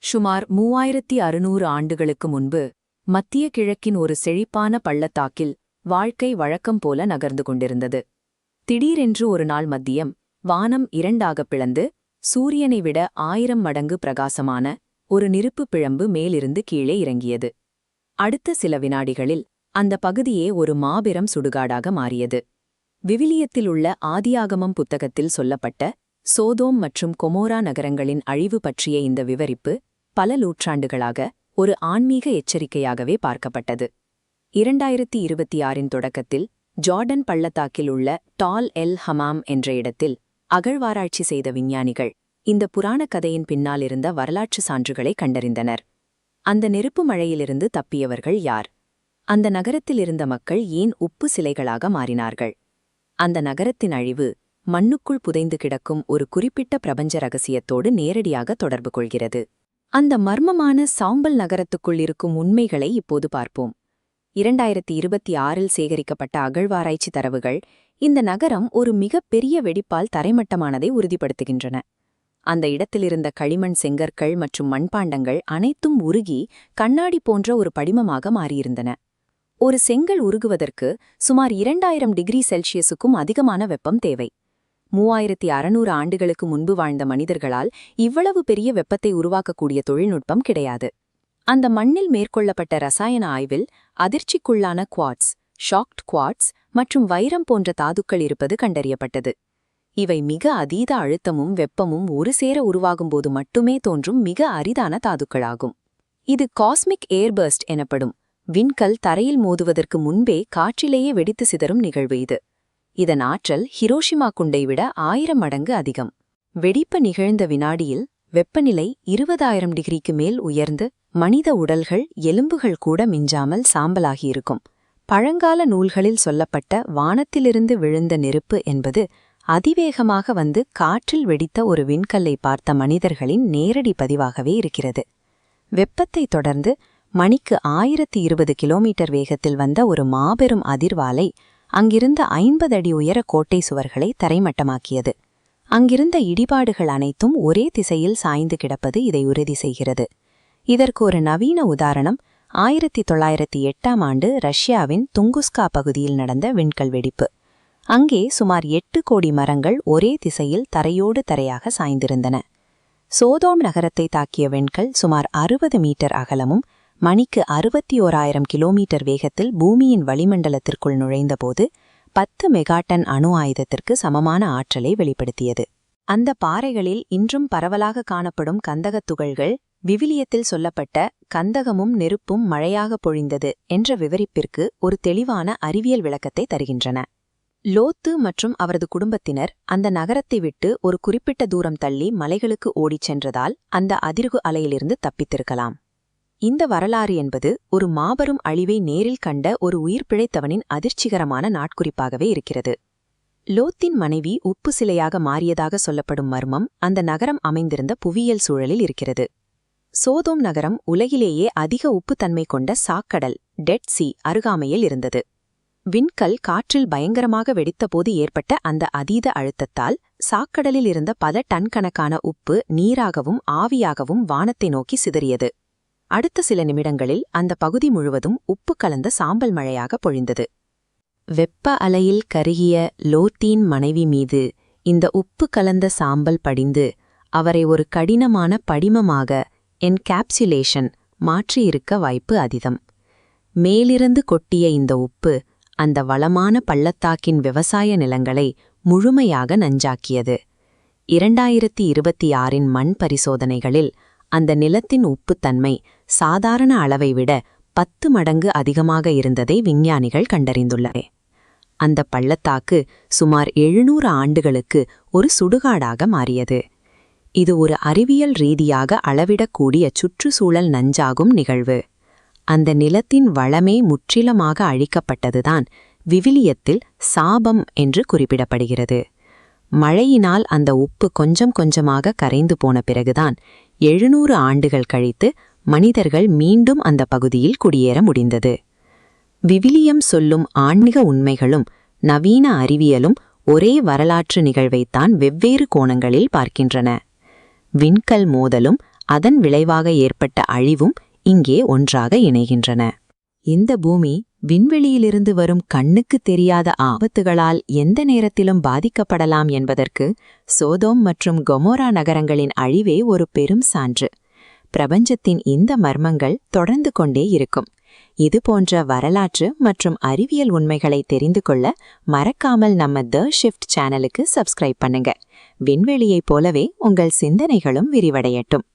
சுமார் 3600 ஆண்டுகளுக்கு முன்பு மத்திய கிழக்கின் ஒரு செழிப்பான பள்ளத்தாக்கில் வாழ்க்கை வழக்கம் போல நகர்ந்து கொண்டிருந்தது. திடீரென்று ஒரு நாள் மதியம் வானம் இரண்டாகப் பிளந்து சூரியனை விட 1000 மடங்கு பிரகாசமான ஒரு நெருப்புப் பிழம்பு மேலிருந்து கீழே இறங்கியது. அடுத்த சில வினாடிகளில் அந்த பகுதியே ஒரு மாபெரும் சுடுகாடாக மாறியது. விவிலியத்தில் உள்ள ஆதியாகமம் புத்தகத்தில் சொல்லப்பட்ட சோதோம் மற்றும் கொமோரா நகரங்களின் அழிவு பற்றிய இந்த விவரிப்பு பல நூற்றாண்டுகளாக ஒரு ஆன்மீக எச்சரிக்கையாகவே பார்க்கப்பட்டது. 2026இன் தொடக்கத்தில் ஜார்டன் பள்ளத்தாக்கில் உள்ள டால் எல் ஹமாம் என்ற இடத்தில் அகழ்வாராய்ச்சி செய்த விஞ்ஞானிகள் இந்த புராணக் கதையின் பின்னால் இருந்த வரலாற்று சான்றுகளை கண்டறிந்தனர். அந்த நெருப்பு மழையிலிருந்து தப்பியவர்கள் யார்? அந்த நகரத்தில் இருந்த மக்கள் ஏன் உப்பு சிலைகளாக மாறினார்கள்? அந்த நகரத்தின் அழிவு மண்ணுக்குள் புதைந்து கிடக்கும் ஒரு குறிப்பிட்ட பிரபஞ்ச ரகசியத்தோடு நேரடியாக தொடர்பு கொள்கிறது. அந்த மர்மமான சாம்பல் நகரத்துக்குள் இருக்கும் உண்மைகளை இப்போது பார்ப்போம். 2026இல் சேகரிக்கப்பட்ட அகழ்வாராய்ச்சி தரவுகள் இந்த நகரம் ஒரு மிகப்பெரிய வெடிப்பால் தரைமட்டமானதை உறுதிப்படுத்துகின்றன. அந்த இடத்திலிருந்த களிமண், செங்கற்கள் மற்றும் மண்பாண்டங்கள் அனைத்தும் உருகி கண்ணாடி போன்ற ஒரு படிமமாக மாறியிருந்தன. ஒரு செங்கல் உருகுவதற்கு சுமார் 2000 டிகிரி செல்சியஸுக்கும் அதிகமான வெப்பம் தேவை. 3600 ஆண்டுகளுக்கு முன்பு வாழ்ந்த மனிதர்களால் இவ்வளவு பெரிய வெப்பத்தை உருவாக்கக்கூடிய தொழில்நுட்பம் கிடையாது. அந்த மண்ணில் மேற்கொள்ளப்பட்ட ரசாயன ஆய்வில் அதிர்ச்சிக்குள்ளான குவாட்ஸ், ஷாக்ட் குவாட்ஸ் மற்றும் வைரம் போன்ற தாதுக்கள் இருப்பது கண்டறியப்பட்டது. இவை மிக அதீத அழுத்தமும் வெப்பமும் ஒரு சேர உருவாகும்போது மட்டுமே தோன்றும் மிக அரிதான தாதுக்களாகும். இது காஸ்மிக் ஏர்பர்ஸ்ட் எனப்படும் விண்கல் தரையில் மோதுவதற்கு முன்பே காற்றிலேயே வெடித்து சிதறும் நிகழ்வு இது. இதன் ஆற்றல் ஹிரோஷிமா குண்டை விட 1000 மடங்கு அதிகம். வெடிப்பு நிகழ்ந்த வினாடியில் வெப்பநிலை 20000 டிகிரிக்கு மேல் உயர்ந்து மனித உடல்கள், எலும்புகள் கூட மிஞ்சாமல் சாம்பலாகியிருக்கும். பழங்கால நூல்களில் சொல்லப்பட்ட வானத்திலிருந்து விழுந்த நெருப்பு என்பது அதிவேகமாக வந்து காற்றில் வெடித்த ஒரு விண்கல்லை பார்த்த மனிதர்களின் நேரடி பதிவாகவே இருக்கிறது. வெப்பத்தை தொடர்ந்து மணிக்கு 1020 கிலோமீட்டர் வேகத்தில் வந்த ஒரு மாபெரும் அதிர்வாலை அங்கிருந்த 50 அடி உயர கோட்டை சுவர்களை தரைமட்டமாக்கியது. அங்கிருந்த இடிபாடுகள் அனைத்தும் ஒரே திசையில் சாய்ந்து கிடப்பது இதை உறுதி செய்கிறது. இதற்கு ஒரு நவீன உதாரணம் 1908ஆம் ஆண்டு ரஷ்யாவின் துங்குஸ்கா பகுதியில் நடந்த விண்கல் வெடிப்பு. அங்கே சுமார் 8 கோடி மரங்கள் ஒரே திசையில் தரையோடு தரையாக சாய்ந்திருந்தன. சோதோம் நகரத்தை தாக்கிய விண்கல் சுமார் 60 மீட்டர் அகலமும் மணிக்கு 61000 கிலோமீட்டர் வேகத்தில் பூமியின் வளிமண்டலத்திற்குள் நுழைந்தபோது 10 மெகாட்டன் அணு ஆயுதத்திற்கு சமமான ஆற்றலை வெளிப்படுத்தியது. அந்த பாறைகளில் இன்றும் பரவலாக காணப்படும் கந்தகத் துகள்கள் விவிலியத்தில் சொல்லப்பட்ட கந்தகமும் நெருப்பும் மழையாக பொழிந்தது என்ற விவரிப்பிற்கு ஒரு தெளிவான அறிவியல் விளக்கத்தை தருகின்றன. லோத்து மற்றும் அவரது குடும்பத்தினர் அந்த நகரத்தை விட்டு ஒரு குறிப்பிட்ட தூரம் தள்ளி மலைகளுக்கு ஓடிச் சென்றதால் அந்த அதிர்வு அலையிலிருந்து தப்பித்திருக்கலாம். இந்த வரலாறு என்பது ஒரு மாபெரும் அழிவை நேரில் கண்ட ஒரு உயிர் பிழைத்தவனின் அதிர்ச்சிகரமான நாட்குறிப்பாகவே இருக்கிறது. லோத்தின் மனைவி உப்பு சிலையாக மாறியதாக சொல்லப்படும் மர்மம் அந்த நகரம் அமைந்திருந்த புவியியல் சூழலில் இருக்கிறது. சோதோம் நகரம் உலகிலேயே அதிக உப்புத்தன்மை கொண்ட சாக்கடல், டெட் சி அருகாமையில் இருந்தது. விண்கல் காற்றில் பயங்கரமாக வெடித்தபோது ஏற்பட்ட அந்த அதீத அழுத்தத்தால் சாக்கடலில் இருந்த பல டன் கணக்கான உப்பு நீராகவும் ஆவியாகவும் வானத்தை நோக்கி சிதறியது. அடுத்த சில நிமிடங்களில் அந்த பகுதி முழுவதும் உப்பு கலந்த சாம்பல் மழையாக பொழிந்தது. வெப்ப அலையில் கருகிய லோத்தீன் மனைவி மீது இந்த உப்பு கலந்த சாம்பல் படிந்து அவரை ஒரு கடினமான படிமமாக என்கேப்சுலேஷன் மாற்றியிருக்க வாய்ப்பு அதிகம். மேலிருந்து கொட்டிய இந்த உப்பு அந்த வளமான பள்ளத்தாக்கின் விவசாய நிலங்களை முழுமையாக நஞ்சாக்கியது. 2026இன் மண் பரிசோதனைகளில் அந்த நிலத்தின் உப்புத்தன்மை சாதாரண அளவை விட 10 மடங்கு அதிகமாக இருந்ததை விஞ்ஞானிகள் கண்டறிந்துள்ளனர். அந்த பள்ளத்தாக்கு சுமார் 700 ஆண்டுகளுக்கு ஒரு சுடுகாடாக மாறியது. இது ஒரு அறிவியல் ரீதியாக அளவிடக்கூடிய சுற்றுச்சூழல் நஞ்சாகும் நிகழ்வு. அந்த நிலத்தின் வளமே முற்றிலுமாக அழிக்கப்பட்டதுதான் விவிலியத்தில் சாபம் என்று குறிப்பிடப்படுகிறது. மழையினால் அந்த உப்பு கொஞ்சம் கொஞ்சமாக கரைந்து போன பிறகுதான் 700 ஆண்டுகள் கழித்து மனிதர்கள் மீண்டும் அந்த பகுதியில் குடியேற முடிந்தது. விவிலியம் சொல்லும் ஆன்மீக உண்மைகளும் நவீன அறிவியலும் ஒரே வரலாற்று நிகழ்வைத்தான் வெவ்வேறு கோணங்களில் பார்க்கின்றன. விண்கல் மோதலும் அதன் விளைவாக ஏற்பட்ட அழிவும் இங்கே ஒன்றாக இணைகின்றன. இந்த பூமி விண்வெளியிலிருந்து வரும் கண்ணுக்கு தெரியாத ஆபத்துகளால் எந்த நேரத்திலும் பாதிக்கப்படலாம் என்பதற்கு சோதோம் மற்றும் கொமோரா நகரங்களின் அழிவே ஒரு பெரும் சான்று. பிரபஞ்சத்தின் இந்த மர்மங்கள் தொடர்ந்து கொண்டே இருக்கும். இது போன்ற வரலாற்று மற்றும் அறிவியல் உண்மைகளை தெரிந்து கொள்ள மறக்காமல் நம்ம தி ஷிஃப்ட் சேனலுக்கு சப்ஸ்கிரைப் பண்ணுங்க. விண்வெளியைப் போலவே உங்கள் சிந்தனைகளும் விரிவடையட்டும்.